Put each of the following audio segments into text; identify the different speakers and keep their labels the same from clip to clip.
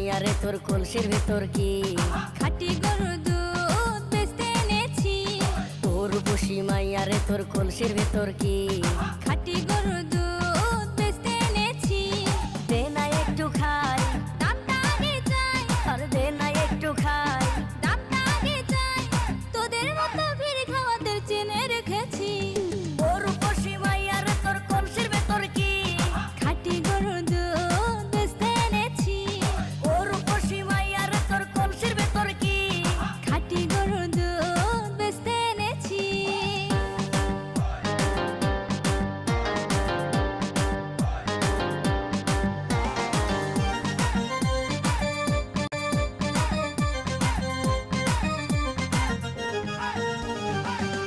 Speaker 1: মাইয়া রে তোর কলসির ভিতর কি
Speaker 2: খাঁটি গরুর দুধ বেচতে এনেছি।
Speaker 1: তোর বসি মাইয়া রে তোর কলসির ভিতর কি
Speaker 2: খাঁটি গরুর দুধ বেচতে এনেছি।
Speaker 1: দে না একটু খাই,
Speaker 2: দামটা আগে চাই,
Speaker 1: আর দে না একটু খাই।
Speaker 2: দামটা আগে চাই, তোদের মতো ভিড় খাওয়াদের চেনে রেখেছি।
Speaker 1: তোর বসি মাইয়া রে তোর কলসির ভিতর কি
Speaker 2: খাঁটি গরুর দুধ বেচতে এনেছি।
Speaker 1: তোর বসি মাইয়া রে তোর কলসির ভিতর কি
Speaker 2: খাঁটি গরুর দুধ বেচতে এনেছি।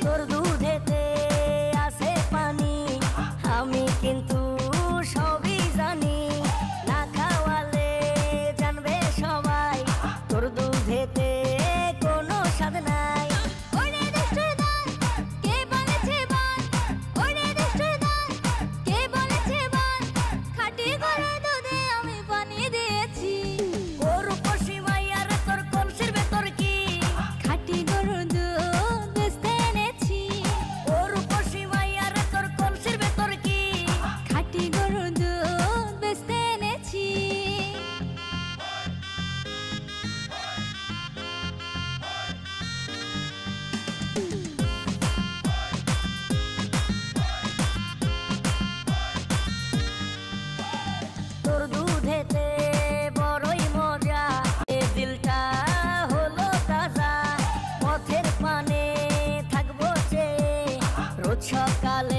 Speaker 1: তোর দুধেতে আছে পানি, আমি কিন্তু সবই জানি। না খাওয়ালে জানবে সবাই তোর দুধেতে কোনো স্বাদ নাই।
Speaker 2: ওরে দুষ্টুর দল, কে বলেছে বল? ওরে দুষ্টুর দল, কে বলেছে বল? খাঁটি গরুর দুধে আমি পানি দিয়েছি।
Speaker 1: তোর বসি মাইয়া রে তোর কলসির ভিতর কি
Speaker 2: খাঁটি গরুর দুধ বেচতে এনেছি।
Speaker 1: তোর বসি মাইয়া রে তোর কলসির ভিতর কি
Speaker 2: খাঁটি গরুর দুধ বেচতে এনেছি।
Speaker 1: তোর দুধেতে বড়ই মজা, এ দিলটা হলো তাজা। পথের পানে থাকবো চেয়ে রোজ সকালে